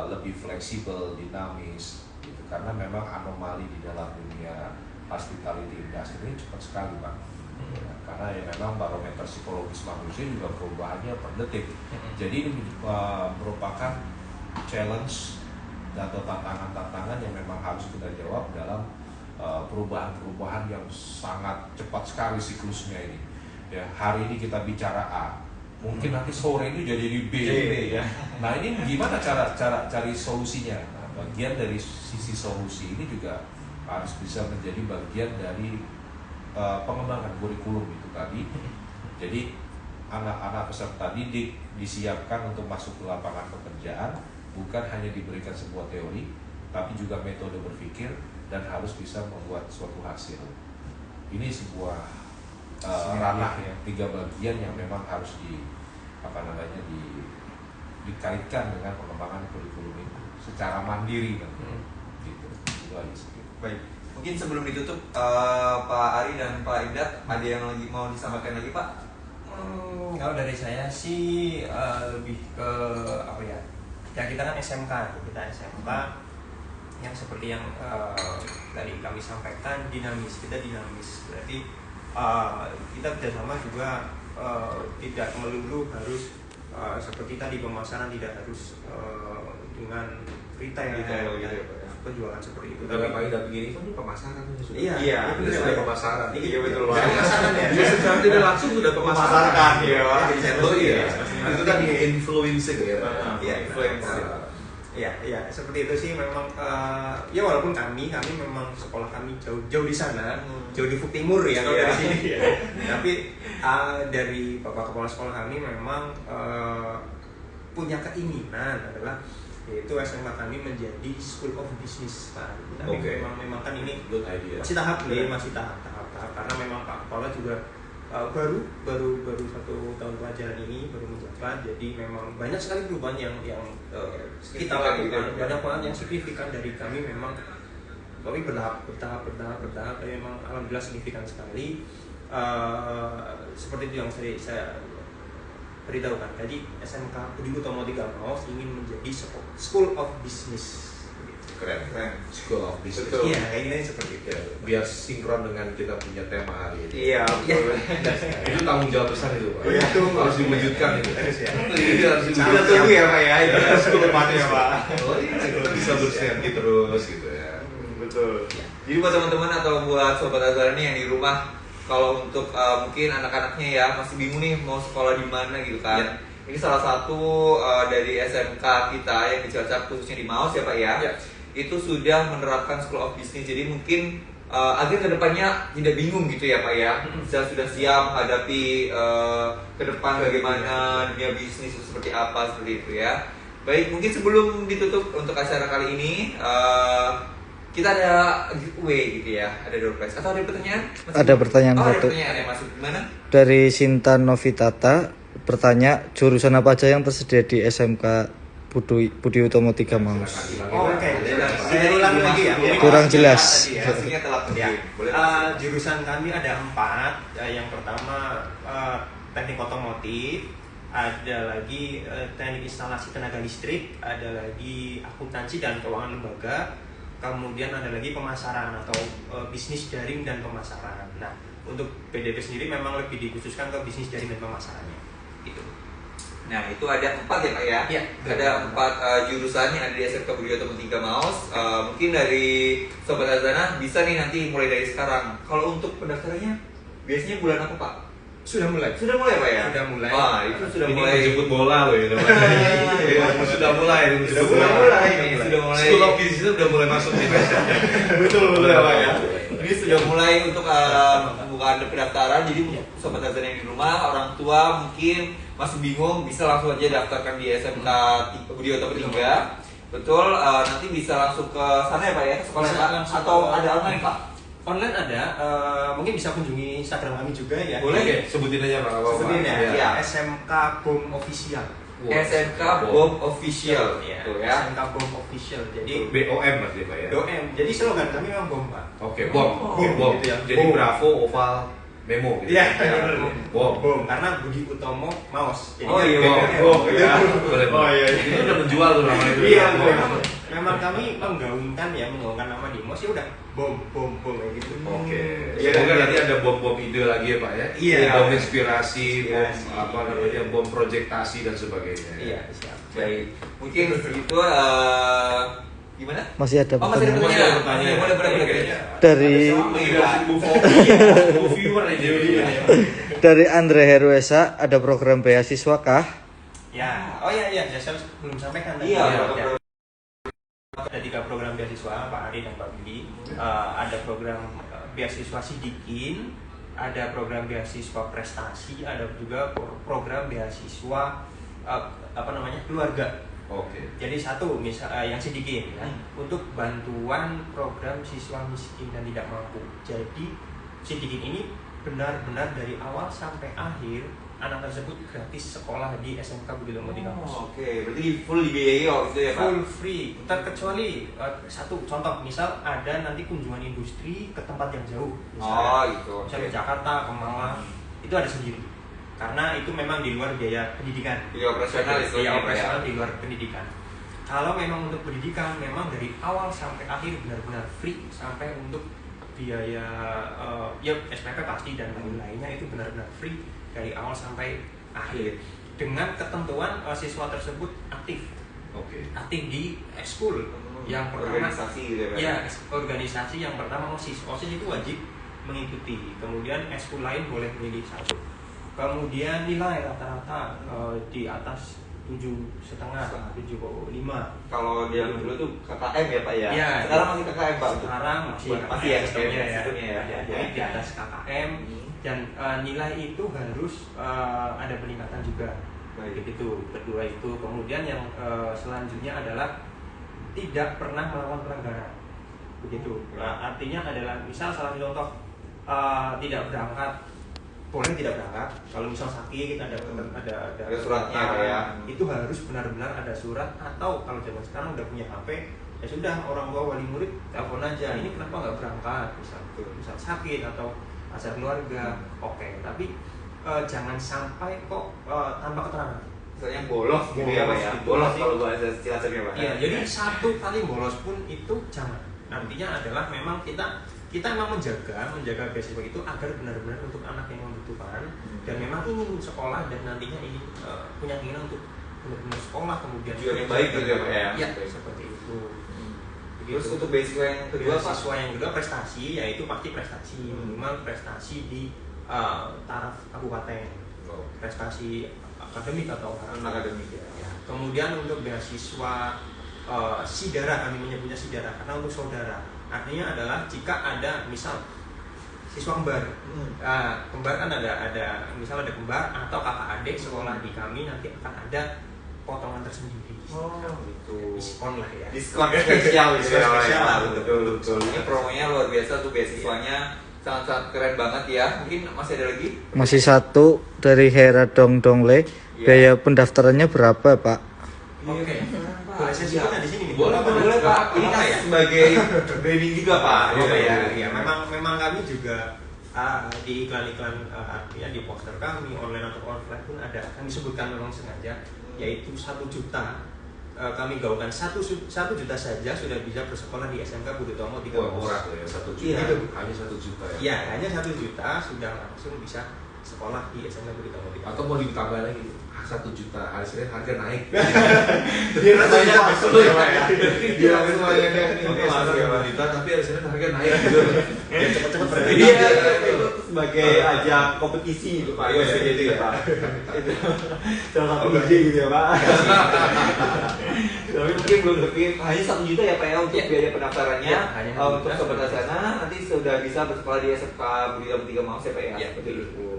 lebih fleksibel, dinamis, gitu. Karena memang anomali di dalam dunia hospitality industry ini cepat sekali, Pak. Ya, karena ya memang barometer psikologis manusia juga perubahannya per detik. Jadi ini merupakan challenge atau tantangan-tantangan yang memang harus kita jawab dalam perubahan-perubahan yang sangat cepat sekali siklusnya ini. Ya, hari ini kita bicara A, mungkin nanti sore ini jadi di B. Ya. Nah ini gimana cara cari solusinya? Nah, bagian dari sisi solusi ini juga harus bisa menjadi bagian dari pengembangan kurikulum itu tadi. Jadi anak-anak peserta didik disiapkan untuk masuk ke lapangan pekerjaan, bukan hanya diberikan sebuah teori, tapi juga metode berpikir dan harus bisa membuat suatu hasil. Ini sebuah ranah ya, 3 bagian yang memang harus dikaitkan dengan pengembangan kurikulum itu secara mandiri kan. Gitu. Itu aja sih. Baik. Mungkin sebelum ditutup Pak Ari dan Pak Imdat ada yang lagi mau disampaikan lagi Pak? Kalau dari saya sih lebih ke apa ya? Ya kita kan SMK, yang seperti yang tadi kami sampaikan kita dinamis. Berarti kita bersama juga tidak melulu harus seperti tadi pemasaran, tidak harus dengan retail gitu ya Pak. Penjualan seperti itu. Dalam kaidah begini kan pemasaran itu sudah. Iya, itu sudah pemasaran. Iya betul Pak. Pemasaran ya. Dia secara tidak langsung sudah Memasarkan, ya, Pak. Oh iya. Itu kan influencer ya. Iya, influencer. Ya, seperti itu sih memang. Ya walaupun kami memang sekolah kami jauh di sana, jauh di Fuk Timur ya kalau dari sini. Tapi dari Bapak Kepala Sekolah kami memang punya keinginan adalah yaitu SMK kami menjadi School of Business Pak. Tapi memang kan ini good idea. masih tahap karena memang Pak Kepala juga baru 1 tahun pelajaran ini baru menjabat, jadi memang banyak sekali perubahan yang kita lakukan, banyak banget yang signifikan dari kami. Memang kami bertahap tapi memang alhamdulillah signifikan sekali. Seperti itu yang saya beritahukan tadi, SMK Budi Utomo 3 Maus ingin menjadi School of Business. Keren. Keren. School of Business. Betul. Iya, kayaknya seperti itu. Ya, biar sinkron dengan kita punya tema hari ini. Iya, betul. Itu tanggung jawab besar itu, Pak. Iya, itu harus diwujudkan itu. Harus ya. Itu harus Kita diwujudkan. tunggu ya Pak ya, itu School of Business, Pak. Oh iya, kita bisa bersinergi terus gitu ya. Betul. Jadi buat teman-teman atau buat sobat Azhar nih yang di rumah, kalau untuk mungkin anak-anaknya ya masih bingung nih mau sekolah di mana gitu kan. Ya. Ini salah satu dari SMK kita yang di Cilacap khususnya di Maus ya Pak ya. Ya. Itu sudah menerapkan School of Business. Jadi mungkin agar kedepannya tidak bingung gitu ya Pak ya. Sudah siap menghadapi ke depan bagaimana dunia bisnis itu seperti apa seperti itu ya. Baik, mungkin sebelum ditutup untuk acara kali ini kita ada giveaway gitu ya, ada door prize. Atau ada pertanyaan? Ada pertanyaan ada satu. pertanyaan yang masuk gimana? Dari Sinta Novitata bertanya jurusan apa aja yang tersedia di SMK Budi Utomo 3 Maus. Oh, oke. Saya ulang lagi ya. Kurang jelas. Tadi ya. Maksudnya telah Ya. Boleh. Jurusan kami ada 4. Yang pertama teknik otomotif, ada lagi teknik instalasi tenaga listrik, ada lagi akuntansi dan keuangan lembaga, kemudian ada lagi pemasaran atau bisnis daring dan pemasaran. Nah, untuk PDP sendiri memang lebih dikhususkan ke bisnis daring dan pemasarannya. Itu. Nah, itu ada 4 ya Pak ya? Iya. Ada 4 jurusan yang ada di SMK Budi Utomo 3 Maus. Mungkin dari Sobat Azana bisa nih nanti mulai dari sekarang. Kalau untuk pendaftarannya biasanya bulan apa Pak? Sudah mulai. Sudah mulai Pak ya? Sudah mulai. Wah, itu sudah Ini mulai. menjemput bola loh ya. Sudah mulai. Sudah mulai ini, sudah mulai. School of Business itu udah mulai masuk nih Mas. Betul Pak ya. Ini sudah mulai untuk pembukaan pendaftaran. Jadi Sobat Azana yang di rumah, orang tua mungkin masih bingung, bisa langsung aja daftarkan di SMK Budi Utomo 3. Betul, nanti bisa langsung ke sana ya Pak ya, ke sekolah Bisa Pak? langsung Atau ke- ada online Pak? Online ada, mungkin bisa kunjungi Instagram kami juga ya. Boleh. Oke, sebutin aja Pak. Sebutin ya, Iya. SMK BOM Official. SMK BOM Official, Ya, tuh ya. SMK BOM Official. Jadi BOM Mas ya Pak ya. BOM. Jadi slogan kami memang BOM, Pak. Oke, bom. Oh, Bom. gitu ya. Jadi Bom. Bravo, Oval, Memo gitu. Iya, Ya. benar. Bom. BOM karena Budi Utomo Maus. Jadi Oh, iya, Bom. Bom. Ya. Boleh. Oh, iya. Itu udah menjual tuh namanya itu. Iya, Bom. memang kami menggaungkan nama di Maus ya udah BOM kayak gitu. Oke. Iya, Semoga iya. nanti ada bom-bom ide lagi ya Pak ya. Iya. Bom inspirasi, bom Inspirasi. apa namanya, bom proyektasi dan sebagainya. Iya, siap. Baik, mungkin itu gimana? Masih ada Oh, masih ada pertanyaan. pertanyaan. Boleh. Dari Bu viewer aja. dari Andre Heruesa ada program beasiswa kah? Ya, oh iya, saya belum sampaikan tadi. Iya, Ya. Ada 3 program beasiswa Pak Ari dan Pak Budi. Ada program beasiswa Sidikin, ada program beasiswa prestasi, ada juga program beasiswa keluarga. Oke. Jadi satu yang Sidikin ya, untuk bantuan program siswa miskin dan tidak mampu. Jadi Sidikin ini benar-benar dari awal sampai akhir anak tersebut gratis sekolah di SMK Budi Utomo 3 Maus. Oke, berarti full dibiayai waktu itu ya Pak? Full free, terkecuali satu contoh, misal ada nanti kunjungan industri ke tempat yang jauh, Oh, gitu. misalnya ke Jakarta, ke Malang, itu ada sendiri. Karena itu memang di luar biaya pendidikan. Biaya operasional itu Biaya ya, operasional ya. di luar pendidikan. Kalau memang untuk pendidikan, memang dari awal sampai akhir benar-benar free, sampai untuk biaya ya SPP pasti dan lain-lainnya itu benar-benar free dari awal sampai akhir. Dengan ketentuan siswa tersebut aktif di ekskul yang pertama. Organisasi gitu ya Pak? Ya, organisasi yang pertama OSIS. OSIS itu wajib mengikuti. Kemudian ekskul lain boleh milih satu. Kemudian nilai rata-rata di atas 7,5, 7,5. Kalau yang dulu tuh KKM ya Pak ya? Iya. Sekarang masih KKM Pak? Sekarang masih Masih ya, sistemnya ya. sistemnya ya. Jadi di atas KKM dan nilai itu harus ada peningkatan juga. Baik. Begitu. Kedua itu. Kemudian yang selanjutnya adalah tidak pernah melakukan pelanggaran. Begitu. Nah, artinya adalah misal salah satu contoh tidak berangkat, boleh tidak berangkat. Kalau misal sakit ada suratnya Pak ya? Itu harus benar-benar ada surat, atau kalau zaman sekarang udah punya HP, ya sudah, orang tua wali murid telepon aja, ini kenapa nggak berangkat, misal sakit atau asal keluarga. Oke, tapi jangan sampai kok tanpa keterangan. misalnya bolos gitu ya Pak ya. Bolos, Bolos gitu. kalau bahasa Cilasamnya Pak. Iya, jadi satu kali bolos pun itu jangan. Nantinya adalah memang kita memang menjaga beasiswa itu agar benar-benar untuk anak yang membutuhkan dan memang ingin sekolah dan nantinya ingin punya keinginan untuk benar-benar sekolah kemudian Tujuan yang baik gitu ya Pak ya. Iya, seperti itu. Begitu. Terus untuk beasiswa yang kedua Pak, beasiswa yang kedua prestasi, yaitu pasti prestasi minimal prestasi di taraf kabupaten, prestasi akademik atau akademik ya. ya. Kemudian untuk beasiswa sidara, kami menyebutnya sidara karena untuk saudara. Artinya adalah jika ada misal siswa kembar, kembar kan ada misal ada kembar atau kakak adik sekolah di kami, nanti akan ada potongan tersendiri. Oh, gitu. Diskon lah ya. Diskon spesial gitu ya. Spesial lah, betul. Ini promonya luar biasa tuh, beasiswanya sangat-sangat keren banget ya. Mungkin masih ada lagi? Masih satu dari Hera Dongdongle. Iya. Biaya pendaftarannya berapa, Pak? Oke. Boleh saya sebutkan di sini nih. Boleh Pak. Ini kan ya? sebagai branding juga Pak. Oh ya, ya memang kami juga di iklan-iklan artinya di poster kami online atau offline pun ada kami sebutkan memang sengaja yaitu 1 juta. Kami gaungkan 1 juta saja sudah bisa bersekolah di SMK Budi Utomo 3. Wah, murah tuh ya, 1 juta. Iya. Hanya 1 juta ya. Iya, hanya 1 juta sudah langsung bisa sekolah di SMK Budi Utomo 3. Atau mau ditambah lagi 1 juta, hasilnya harga naik. Jadi rasanya masuk ya Pak ya. Dia semuanya kan ini juta tapi hasilnya harga naik gitu. Ya cepet-cepet Iya, itu sebagai ajang kompetisi itu Pak. Iya, Iya, gitu ya Pak. Itu salah satu Oke. ide gitu ya Pak. Tapi mungkin belum lebih, hanya 1 juta ya Pak ya untuk Iya. biaya pendaftarannya. Iya, hanya 1 Untuk juta. sobat sana nanti sudah bisa bersekolah di SMK Budi Utomo 3 Maus ya Pak ya. Iya, Seperti betul. itu.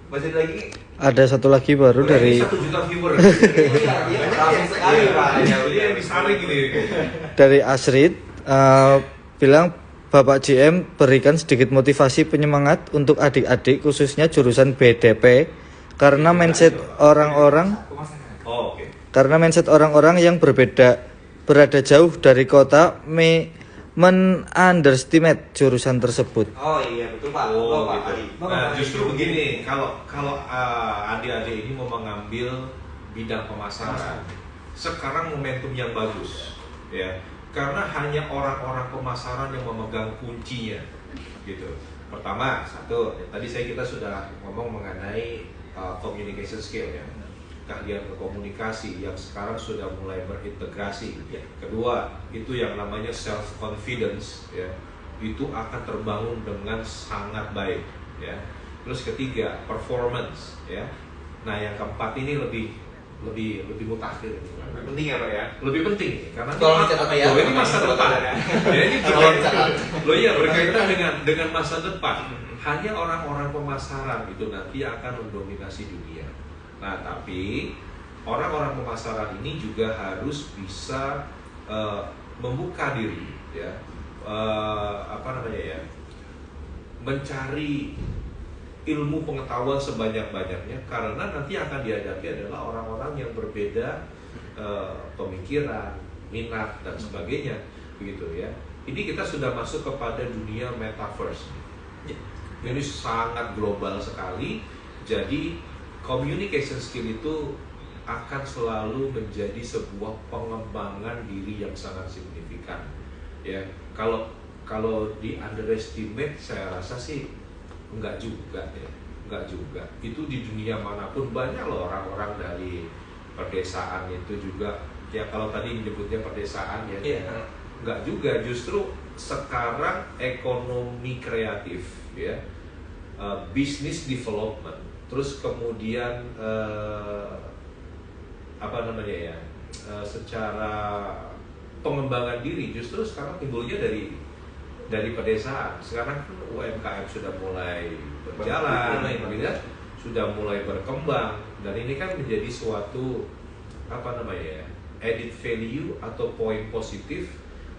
Masih ada lagi? Ada satu lagi baru Boleh, dari ini 1 juta viewer. Iya, iya, langsung sekali Pak. Jadi yang disaring gini. dari Asrid bilang Bapak GM berikan sedikit motivasi penyemangat untuk adik-adik khususnya jurusan BDP karena mindset orang-orang Oh, oke. yang berada jauh dari kota men-underestimate jurusan tersebut. Oh iya betul Pak. Oh, Pak gitu. Ali. Nah, justru begini, kalau adik-adik ini mau mengambil bidang pemasaran, sekarang momentum yang bagus, ya. Karena hanya orang-orang pemasaran yang memegang kuncinya, gitu. Pertama, tadi kita sudah ngomong mengenai communication skill ya, keahlian berkomunikasi yang sekarang sudah mulai berintegrasi. Kedua, itu yang namanya self confidence ya, itu akan terbangun dengan sangat baik ya. Terus ketiga, performance ya. Nah, yang keempat ini lebih mutakhir, Penting ya Pak ya. lebih penting karena Tolong dicatat ya. ini masa depan ya. Ini Tolong dicatat. berkaitan dengan masa depan. Hanya orang-orang pemasaran itu nanti akan mendominasi dunia. Nah, tapi orang-orang pemasaran ini juga harus bisa membuka diri ya, mencari ilmu pengetahuan sebanyak-banyaknya karena nanti akan dihadapi adalah orang-orang yang berbeda pemikiran, minat dan sebagainya, begitu ya. Ini kita sudah masuk kepada dunia metaverse. Ini sangat global sekali. Jadi communication skill itu akan selalu menjadi sebuah pengembangan diri yang sangat signifikan. Ya, kalau di underestimate saya rasa sih enggak juga ya, enggak juga. Itu di dunia manapun banyak loh orang-orang dari pedesaan itu juga. Ya kalau tadi menyebutnya pedesaan ya, enggak juga. Justru sekarang ekonomi kreatif ya, business development, terus kemudian secara pengembangan diri justru sekarang timbulnya dari pedesaan. Sekarang kan UMKM sudah mulai berjalan, sudah mulai berkembang, dan ini kan menjadi suatu added value atau poin positif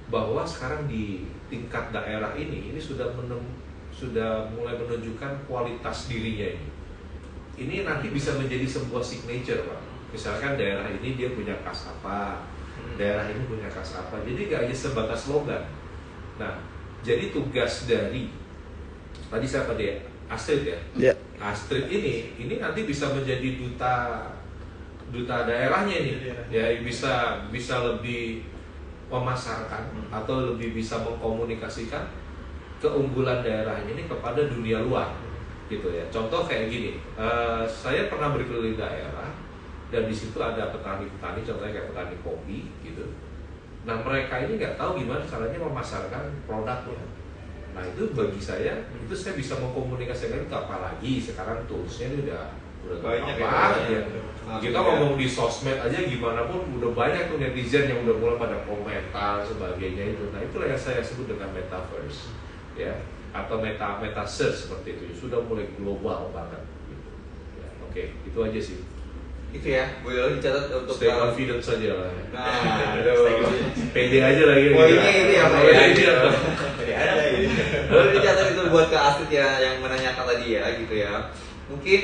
bahwa sekarang di tingkat daerah ini sudah mulai menunjukkan kualitas dirinya ini. Ini nanti bisa menjadi sebuah signature, Pak. Misalkan daerah ini dia punya khas apa, daerah ini punya khas apa. Jadi gak hanya sebatas slogan. Nah, jadi tugas dari tadi siapa dia? Astrid ya? Ya. Astrid ini nanti bisa menjadi duta duta daerahnya nih, Daerah. ya bisa lebih memasarkan atau lebih bisa mengkomunikasikan keunggulan daerahnya ini kepada dunia luar, gitu ya. Contoh kayak gini, saya pernah berkeliling daerah dan di situ ada petani-petani, contohnya kayak petani kopi, gitu. Nah mereka ini nggak tahu gimana caranya memasarkan produknya. Nah itu bagi saya, itu saya bisa mengkomunikasikan itu, apalagi sekarang toolsnya ini udah Banyak gampang ya, banget ya. banyak. Kita ngomong di sosmed aja gimana pun udah banyak tuh netizen yang udah mulai pada komentar sebagainya itu. Nah itulah yang saya sebut dengan metaverse, ya, atau meta search seperti itu. Sudah mulai global banget. Gitu. Ya, oke, itu aja sih. Itu ya, boleh dicatat untuk Stay confident saja lah. Nah, aduh. Pede aja lagi. Poinnya itu ya, Pak, ya. Iya. Ada ini. Boleh dicatat itu buat ke Asit ya yang menanyakan tadi ya, gitu ya. Mungkin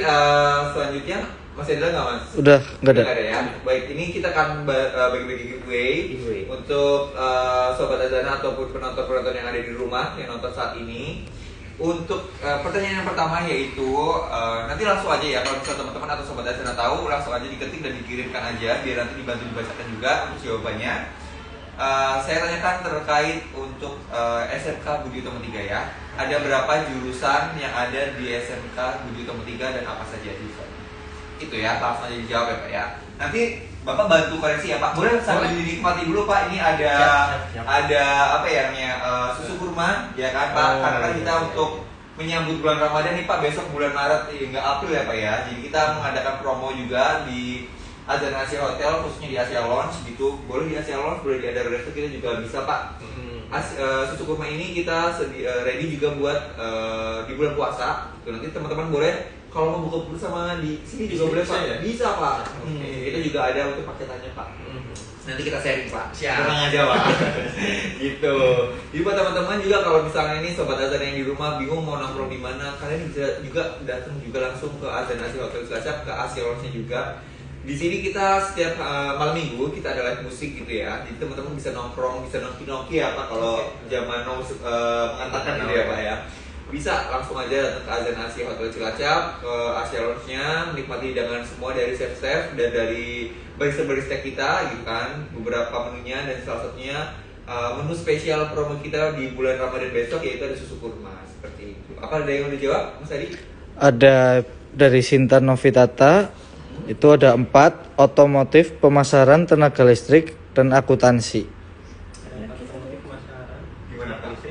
selanjutnya masih ada nggak Mas? Udah, nggak ada. Nggak ada ya. Baik, ini kita akan bagi-bagi giveaway untuk Sobat Azana ataupun penonton-penonton yang ada di rumah yang nonton saat ini. Untuk pertanyaan yang pertama yaitu nanti langsung aja ya, kalau misalnya teman-teman atau Sobat Azana tahu, langsung aja diketik dan dikirimkan aja biar nanti dibantu dibacakan juga untuk jawabannya. Saya tanyakan terkait untuk SMK Budi Utomo 3 ya. Ada berapa jurusan yang ada di SMK Budi Utomo 3 dan apa saja jurusannya? Itu ya, langsung aja dijawab ya Pak ya. Nanti Bapak bantu koreksi ya Pak. Boleh sambil dinikmati dulu Pak. Ini ada Siap. ada apa ya namanya susu kurma ya kan Pak. Karena kan kita untuk menyambut bulan Ramadan nih Pak, besok bulan Maret enggak April ya Pak ya. Jadi kita mengadakan promo juga di Azana Asia Hotel, khususnya di Asia Lounge gitu. Boleh di Asia Lounge, boleh di Ada Resto, kita juga bisa Pak. Susu kurma ini kita ready juga buat di bulan puasa. Tuh, nanti teman-teman boleh kalau mau buka bersama di sini juga boleh Pak. ya? Bisa Pak. Oke. Kita juga ada untuk paketannya Pak. Nanti kita sharing Pak. Siap. Tenang aja Pak. Gitu. Jadi buat teman-teman juga kalau misalnya ini Sobat Azana yang di rumah bingung mau nongkrong di mana, kalian bisa juga datang juga langsung ke Azana Asia Hotel Cilacap, ke Asia Lounge juga. Di sini kita setiap malam minggu kita ada live musik gitu ya. Jadi teman-teman bisa nongkrong, bisa nongki-nongki ya Pak kalau zaman now mengatakan gitu ya Pak ya. Bisa langsung aja datang ke Azana Asia Hotel Cilacap, ke Asia Lounge-nya, menikmati hidangan semua dari chef-chef dan dari barista-barista kita gitu kan. Beberapa menunya dan salah satunya menu spesial promo kita di bulan Ramadan besok yaitu ada susu kurma seperti itu. Apa ada yang mau dijawab Mas Adi? Ada dari Sinta Novitata, itu ada 4, otomotif, pemasaran, tenaga listrik, dan akuntansi. Gimana, Pak?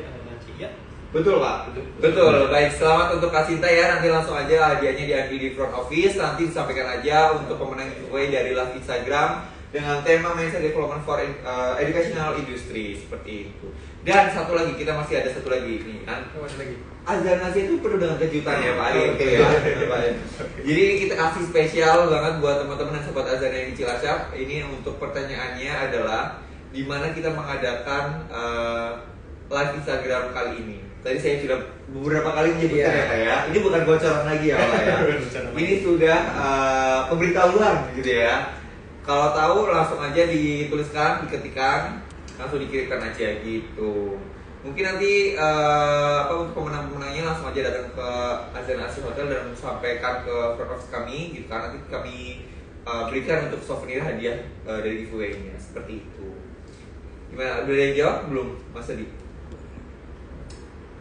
Ya. Betul Pak, betul. Baik, selamat untuk Kak Sinta ya. Nanti langsung aja hadiahnya diambil di front office. Nanti disampaikan aja untuk pemenang giveaway dari live Instagram dengan tema Mindset Development for Educational Industry seperti itu. Dan satu lagi, kita masih ada satu lagi nih kan. Masih lagi. Azana Asia itu penuh dengan kejutan ya Pak. Oke ya. Jadi ini kita kasih spesial banget buat teman-teman dan sobat Azana yang di Cilacap. Ini untuk pertanyaannya adalah di mana kita mengadakan live Instagram kali ini. Tadi saya sudah beberapa kali menyebutkan ya Pak ya. Ini bukan bocoran lagi ya Pak ya. Ini sudah pemberitahuan gitu ya. Kalau tahu langsung aja dituliskan, diketikkan, langsung dikirimkan aja gitu. Mungkin nanti untuk pemenang-pemenangnya langsung aja datang ke Azana Asia Hotel dan sampaikan ke front office kami gitu kan. Nanti kami berikan untuk souvenir hadiah dari giveaway-nya seperti itu. Gimana? Udah ada yang jawab belum Mas Adi?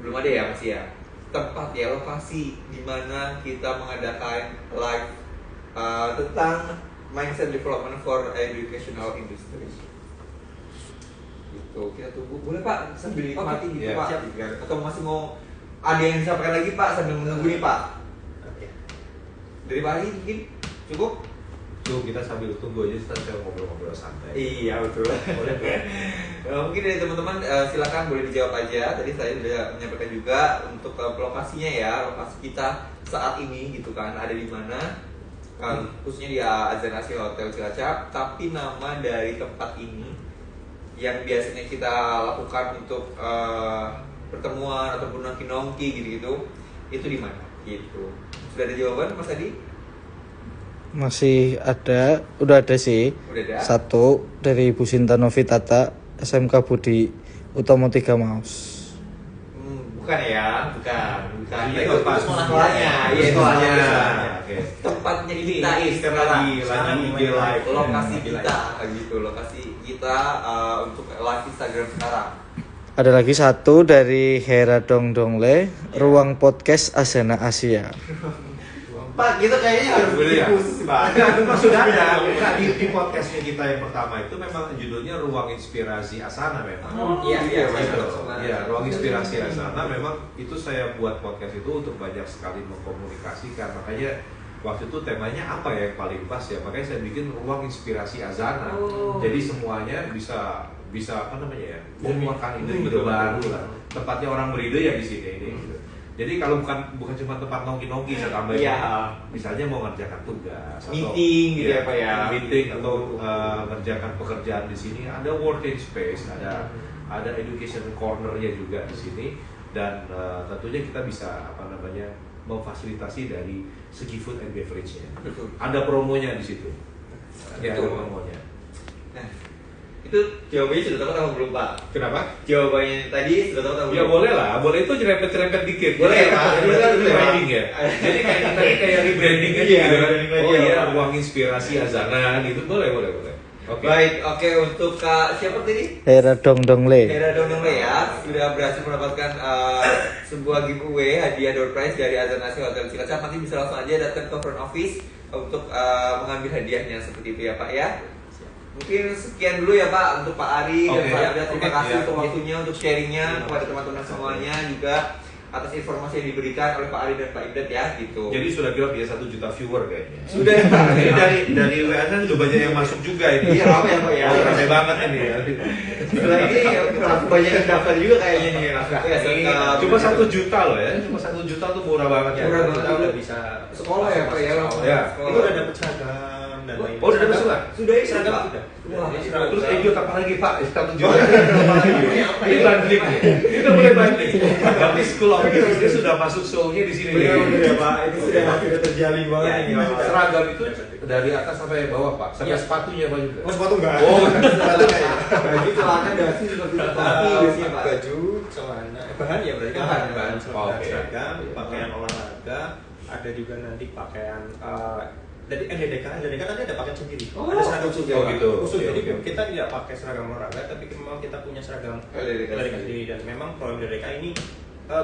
Belum ada ya masih ya. Tempat ya, lokasi di mana kita mengadakan live tentang Mindset Development for Educational Industry. Gitu, kita tunggu. Boleh Pak sambil nikmati gitu ya. Pak. Atau masih mau ada yang disampaikan lagi Pak sambil menunggu nih Pak? Oke. Dari Pak Ali mungkin cukup? Tuh kita sambil tunggu aja, kita ngobrol-ngobrol santai. Iya betul. Boleh tuh. Mungkin dari teman-teman silakan boleh dijawab aja. Tadi saya sudah menyampaikan juga untuk lokasinya ya, lokasi kita saat ini gitu kan ada di mana? Khususnya di Azana Asia Hotel Cilacap. Tapi nama dari tempat ini yang biasanya kita lakukan untuk pertemuan ataupun nongki-nongki gitu-gitu, itu di mana? Gitu. Sudah ada jawaban Mas Adi? Masih ada, udah ada sih. Udah ada. Satu dari Ibu Sinta Novitata, SMK Budi Utomo 3 Maus. Bukan ya, bukan. Iya, Itu tempat. sekolahnya, iya itu Sekolahnya. sekolahnya. Oke. Tempatnya Ini kita sekarang lagi IG live. lokasi IG kita gitu, lokasi kita untuk live Instagram sekarang. Ada lagi satu dari Hera Dongdongle, ruang podcast Azana Asia. Pak, kita kayaknya harus Boleh ya? khusus Pak. Maksudnya di podcastnya kita yang pertama itu memang judulnya Ruang Inspirasi Asana memang. Iya, Gitu. betul. Ya, ruang inspirasi Asana memang itu saya buat podcast itu untuk banyak sekali mengkomunikasikan. Makanya waktu itu temanya apa ya yang paling pas ya? Makanya saya bikin ruang inspirasi Asana. Jadi semuanya bisa apa namanya ya? Mengeluarkan ide-ide baru lah. Tempatnya orang beride ya di sini ini. Gitu. Jadi kalau bukan cuma tempat nongki-nongki saya tambahin. Iya. Misalnya mau ngerjakan tugas Meeting gitu ya, Pak ya. Meeting atau ngerjakan pekerjaan di sini ada working space, ada education cornernya juga di sini dan tentunya kita bisa memfasilitasi dari segi food and beverage-nya. Betul. Ada promonya di situ. Ya, ada Betul. promonya. Nah, itu jawabannya sudah tahu atau belum Pak? Kenapa? Jawabannya tadi sudah tahu atau belum? Ya boleh lah, boleh itu nyerempet-nyerempet dikit. Boleh ya, Pak? Ini kan rebranding ya. Jadi kayak rebranding aja Iya, gitu kan. rebranding Oh aja, iya, Pak. ruang inspirasi Azana gitu. Boleh. Oke. Baik, oke untuk Kak siapa tadi? Hera Dongdongle. Hera Dongdongle ya, sudah berhasil mendapatkan sebuah giveaway hadiah door prize dari Azan Asia Hotel Cilacap. Nanti bisa langsung aja datang ke front office untuk mengambil hadiahnya seperti itu ya Pak ya. Mungkin sekian dulu ya Pak untuk Pak Ari dan Oke, Pak ya. Ida. Terima Oke, kasih ya. untuk waktunya, untuk sharingnya kepada teman-teman semuanya juga atas informasi yang diberikan oleh Pak Ari dan Pak Idet ya gitu. Jadi sudah kira dia 1 juta viewer kayaknya. Sudah ya Pak. Ini dari WA kan udah banyak yang masuk juga ini. Iya, apa ya, Pak, ya? Oh, rame banget ini ya. Setelah ini banyak yang daftar juga kayaknya nih. Ya, Cuma 1 juta loh ya. Cuma 1 juta tuh murah banget ya. Murah banget. Kita udah bisa sekolah ya Pak ya langsung. Ya. Sekolah. Itu udah dapat seragam dan lain. Oh, udah dapat seragam? Sudah ya Seragam Pak? sudah. Wah, Terus ikut apa lagi Pak? 1 juta. Ini bundling nih. Kita mulai bundling. Berarti School of Business dia sudah masuk show-nya di sini. Benar ya Pak, itu sudah terjalin banget Ya, ini. seragam itu dari atas sampai bawah Pak, sampai sepatunya Pak juga. Oh, sepatu enggak? Oh, sepatu enggak ya? baju celana dasi seperti itu. Tapi biasanya Pak. Baju, celana, bahan ya berarti kan Bahan. Oh, oke. seragam, pakaian olahraga, ada juga nanti pakaian dari LDK nanti ada pakaian sendiri. Oh, ada seragam juga. oh Pak. gitu. Khusus Oke, jadi oke. kita tidak pakai seragam olahraga, tapi memang kita punya seragam LDK sendiri dan memang program LDK ini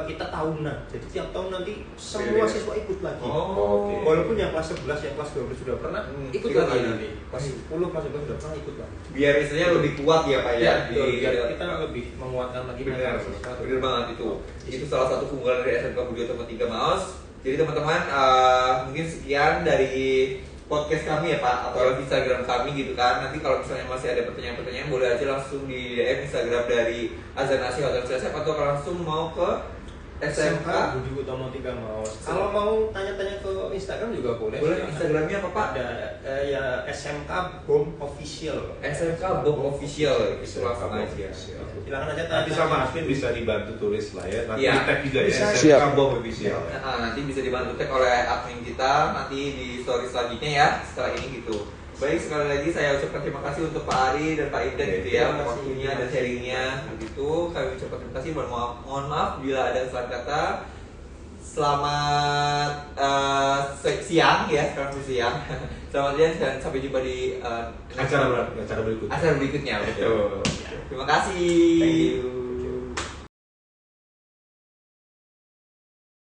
kita tahunan. Jadi tiap tahun nanti semua LDK. siswa ikut lagi. Oh, oke. Walaupun yang kelas 11, yang kelas 12 sudah pernah ikut ikut lagi lagi. nanti. Kelas 10, kelas 11 sudah pernah ikut lagi. Biar istilahnya lebih kuat ya Pak ya. Ya, biar kita lebih menguatkan lagi Benar, mental sesuatu. benar banget itu. Itu salah satu keunggulan dari SMK Budi Utama 3 Maos. Jadi teman-teman mungkin sekian dari podcast kami ya Pak atau live Instagram kami gitu kan. Nanti kalau misalnya masih ada pertanyaan-pertanyaan boleh aja langsung di DM Instagram dari Azan Asia Hotel Cilacap atau langsung mau ke SMK. Budi Utama 3 Maos. Kalau mau tanya-tanya ke Instagram juga boleh. Boleh Silakan. Instagramnya apa Pak? Ada ya SMK BOM Official. SMK Bob Official itu langsung aja. Silakan aja tanya. Nanti sama admin bisa dibantu tulis lah ya. Nanti Iya. di tag juga ya. Bisa. Siap. SMK Bob Official. Nah, nanti bisa dibantu tag oleh admin kita nanti di story selanjutnya ya setelah ini gitu. Baik, sekali lagi saya ucapkan terima kasih untuk Pak Ari dan Pak Idet gitu ya Terima kasih. waktunya dan sharingnya begitu. Kami ucapkan terima kasih. Mohon maaf bila ada kesalahan kata. Selamat siang ya, sekarang masih siang. Selamat siang dan sampai jumpa di Acara berikutnya. acara berikutnya betul. Terima kasih.